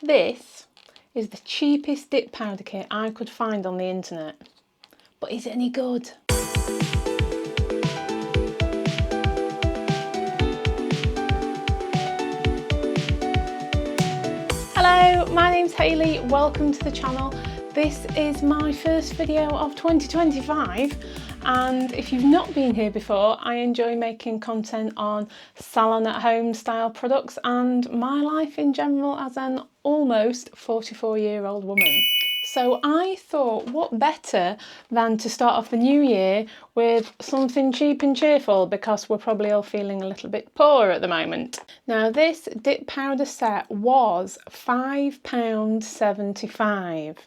This is the cheapest dip powder kit I could find on the internet. But is it any good? Hello, my name's Hayley, welcome to the channel. This is my first video of 2025 and if you've not been here before, I enjoy making content on salon at home style products and my life in general as an almost 44-year-old woman. So I thought, what better than to start off the new year with something cheap and cheerful, because we're probably all feeling a little bit poor at the moment. Now this dip powder set was £5.75.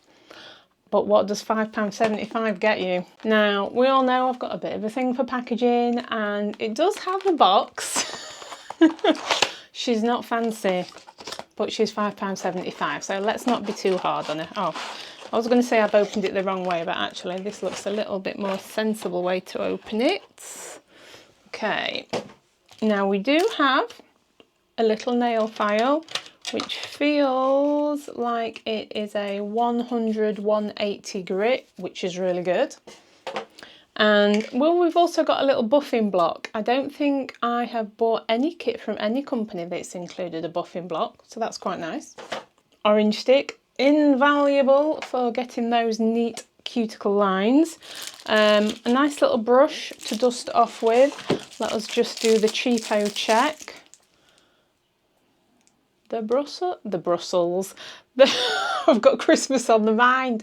But what does £5.75 get you? Now, we all know I've got a bit of a thing for packaging and it does have a box. She's not fancy, but she's £5.75, so let's not be too hard on her. Oh, I was going to say I've opened it the wrong way, but actually this looks a little bit more sensible way to open it. Okay, now we do have a little nail file, which feels like it is a 100/180 grit, which is really good. And well, we've also got a little buffing block. I don't think I have bought any kit from any company that's included a buffing block, so that's quite nice. Orange stick, invaluable for getting those neat cuticle lines. A nice little brush to dust off with. Let us just do the cheapo check. The Brussels. I've got Christmas on the mind.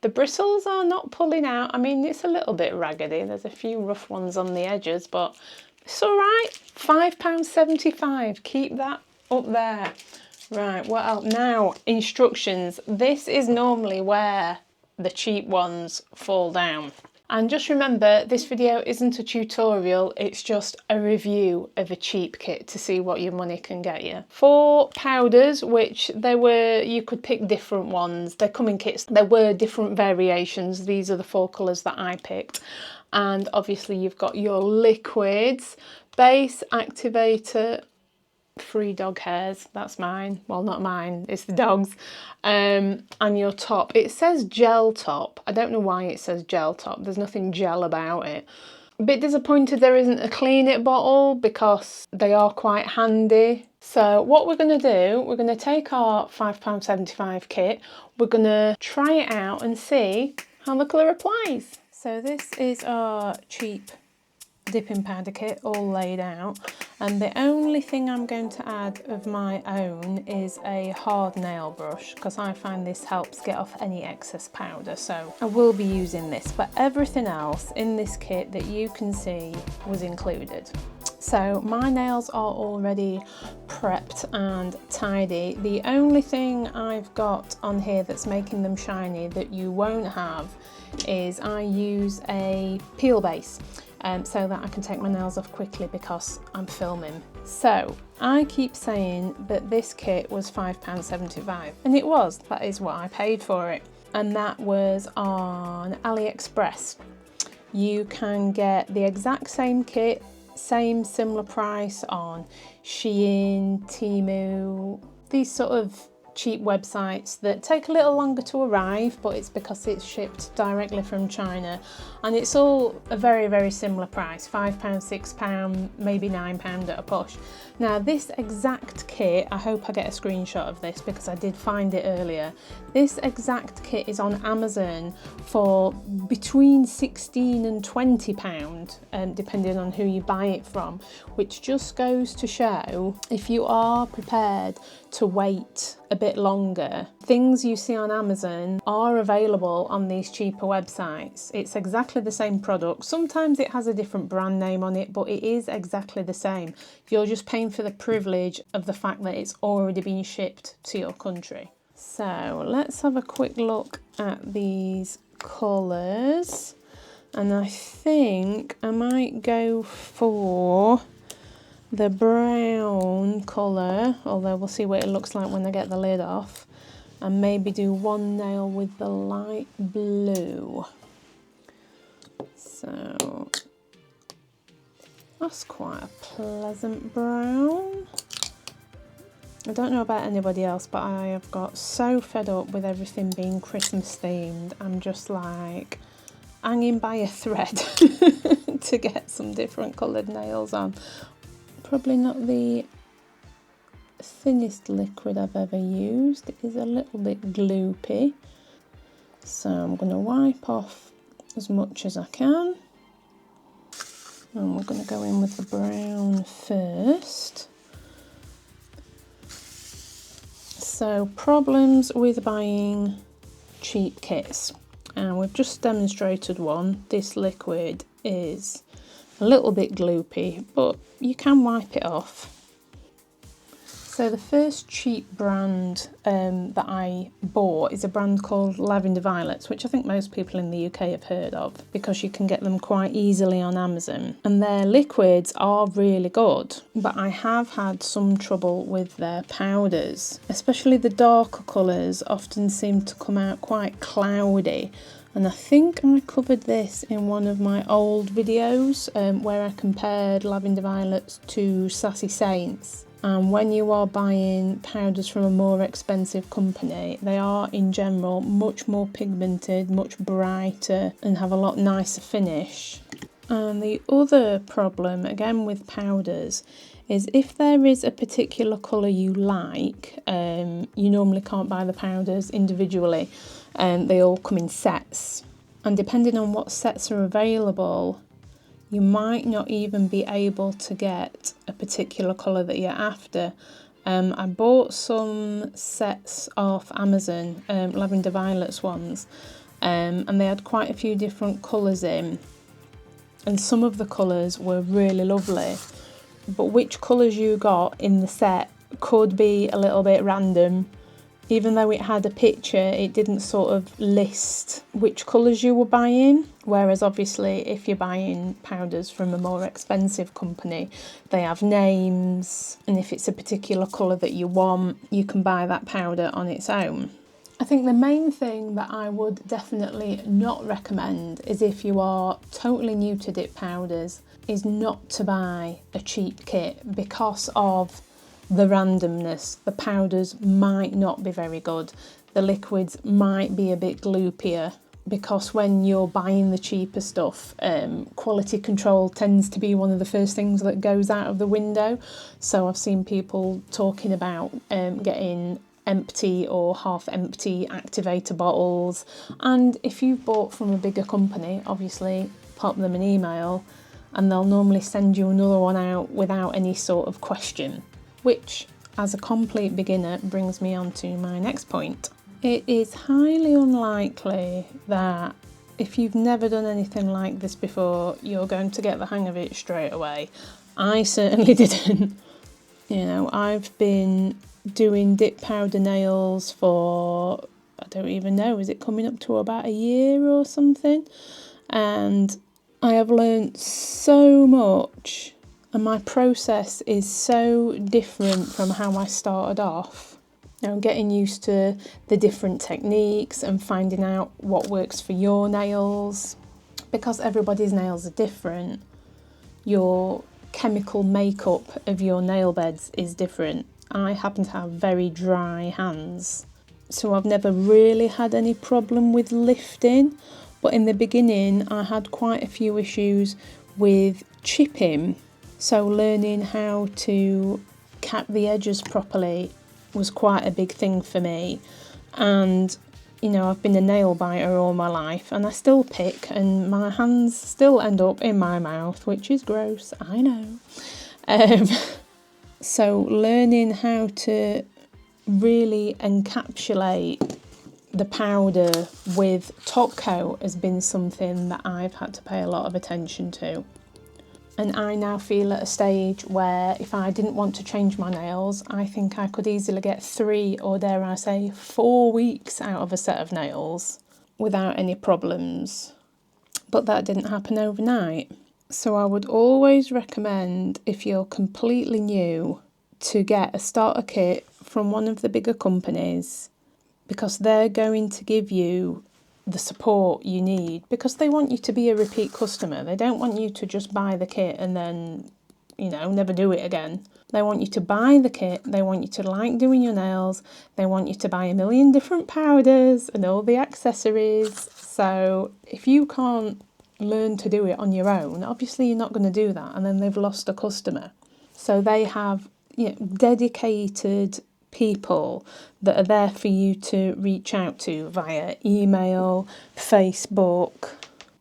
The bristles are not pulling out. I mean, it's a little bit raggedy. There's a few rough ones on the edges, but it's all right. £5.75. Keep that up there. Right, what else? Now, instructions. This is normally where the cheap ones fall down. And just remember, this video isn't a tutorial, it's just a review of a cheap kit to see what your money can get you. For powders, which you could pick different ones. They come in kits. There were different variations. These are the 4 colours that I picked. And obviously you've got your liquids, base, activator, 3 dog hairs, that's mine, well not mine, it's the dog's, and your top. It says gel top. I don't know why it says gel top, there's nothing gel about it. A bit disappointed there isn't a clean it bottle because they are quite handy. So what we're going to do, we're going to take our £5.75 kit, we're going to try it out and see how the colour applies. So this is our cheap dipping powder kit all laid out, and the only thing I'm going to add of my own is a hard nail brush, because I find this helps get off any excess powder, so I will be using this. But everything else in this kit that you can see was included. So my nails are already prepped and tidy. The only thing I've got on here that's making them shiny that you won't have is I use a peel base. So that I can take my nails off quickly because I'm filming. So I keep saying that this kit was £5.75, and it was. That is what I paid for it, and that was on AliExpress. You can get the exact same kit, similar price on Shein, Temu, these sort of cheap websites that take a little longer to arrive, but it's because it's shipped directly from China, and it's all a very, very similar price, £5, £6, maybe £9 at a push. Now this exact kit, I hope I get a screenshot of this because I did find it earlier. This exact kit is on Amazon for between £16 and £20, depending on who you buy it from, which just goes to show if you are prepared to wait a bit longer, things you see on Amazon are available on these cheaper websites. It's exactly the same product. Sometimes it has a different brand name on it, but it is exactly the same. You're just paying for the privilege of the fact that it's already been shipped to your country. So let's have a quick look at these colours, and I think I might go for the brown colour, although we'll see what it looks like when I get the lid off, and maybe do one nail with the light blue. So that's quite a pleasant brown. I don't know about anybody else, but I have got so fed up with everything being Christmas themed. I'm just like hanging by a thread to get some different coloured nails on. Probably not the thinnest liquid I've ever used. It is a little bit gloopy. So I'm going to wipe off as much as I can. And we're going to go in with the brown first. So, problems with buying cheap kits. And we've just demonstrated one. This liquid is a little bit gloopy, but you can wipe it off. So the first cheap brand that I bought is a brand called Lavender Violets, which I think most people in the UK have heard of because you can get them quite easily on Amazon. And their liquids are really good, but I have had some trouble with their powders. Especially the darker colours often seem to come out quite cloudy. And I think I covered this in one of my old videos where I compared Lavender Violets to Sassy Saints. And when you are buying powders from a more expensive company, they are in general much more pigmented, much brighter, and have a lot nicer finish. And the other problem, again with powders, is if there is a particular colour you like, you normally can't buy the powders individually, they all come in sets. And depending on what sets are available, you might not even be able to get a particular colour that you're after. I bought some sets off Amazon, Lavender Violets ones, and they had quite a few different colours in. And some of the colours were really lovely. But which colours you got in the set could be a little bit random. Even though it had a picture, it didn't sort of list which colours you were buying. Whereas obviously if you're buying powders from a more expensive company, they have names. And if it's a particular colour that you want, you can buy that powder on its own. I think the main thing that I would definitely not recommend is if you are totally new to dip powders, is not to buy a cheap kit because of the randomness. The powders might not be very good. The liquids might be a bit gloopier because when you're buying the cheaper stuff, quality control tends to be one of the first things that goes out of the window. So I've seen people talking about getting empty or half empty activator bottles. And if you've bought from a bigger company, obviously pop them an email and they'll normally send you another one out without any sort of question. Which, as a complete beginner, brings me on to my next point. It is highly unlikely that if you've never done anything like this before, you're going to get the hang of it straight away. I certainly didn't. You know, I've been doing dip powder nails for, I don't even know, is it coming up to about a year or something? And I have learnt so much. And my process is so different from how I started off. You know, getting used to the different techniques and finding out what works for your nails. Because everybody's nails are different, your chemical makeup of your nail beds is different. I happen to have very dry hands, so I've never really had any problem with lifting. But in the beginning, I had quite a few issues with chipping. So learning how to cap the edges properly was quite a big thing for me. And, you know, I've been a nail biter all my life and I still pick and my hands still end up in my mouth, which is gross, I know. So learning how to really encapsulate the powder with top coat has been something that I've had to pay a lot of attention to. And I now feel at a stage where if I didn't want to change my nails, I think I could easily get 3 or dare I say 4 weeks out of a set of nails without any problems. But that didn't happen overnight. So I would always recommend, if you're completely new, to get a starter kit from one of the bigger companies because they're going to give you the support you need because they want you to be a repeat customer. They don't want you to just buy the kit and then you know, never do it again. They want you to buy the kit, they want you to like doing your nails, they want you to buy a million different powders and all the accessories. So if you can't learn to do it on your own, obviously you're not going to do that, and then they've lost a customer. So they have, you know, dedicated people that are there for you to reach out to via email, Facebook,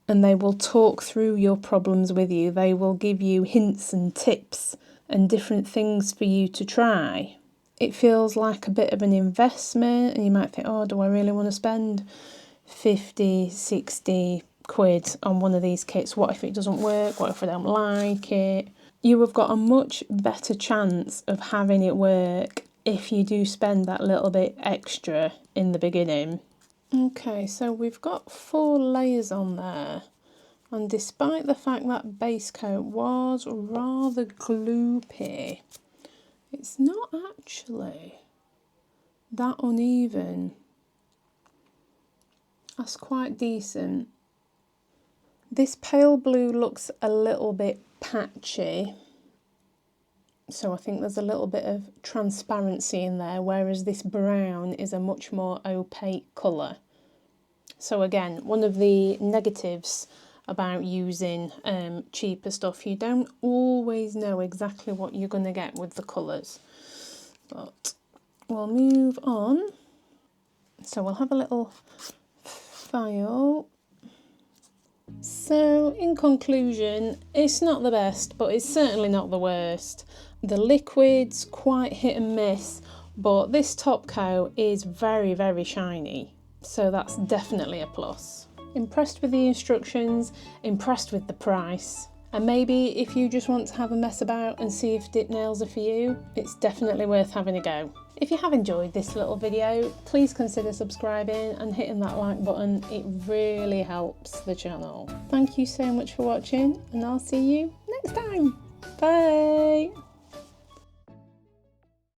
and they will talk through your problems with you. They will give you hints and tips and different things for you to try. It feels like a bit of an investment, and you might think, oh, do I really want to spend 50, 60 quid on one of these kits? What if it doesn't work? What if I don't like it? You have got a much better chance of having it work if you do spend that little bit extra in the beginning. Okay, so we've got 4 layers on there, and despite the fact that base coat was rather gloopy, it's not actually that uneven. That's quite decent. This pale blue looks a little bit patchy, so I think there's a little bit of transparency in there, whereas this brown is a much more opaque colour. So again, one of the negatives about using cheaper stuff, you don't always know exactly what you're going to get with the colours. But we'll move on. So we'll have a little file. So in conclusion, it's not the best, but it's certainly not the worst. The liquid's quite hit and miss, but this top coat is very, very shiny. So that's definitely a plus. Impressed with the instructions, impressed with the price. And maybe if you just want to have a mess about and see if dip nails are for you, it's definitely worth having a go. If you have enjoyed this little video, please consider subscribing and hitting that like button. It really helps the channel. Thank you so much for watching, and I'll see you next time. Bye!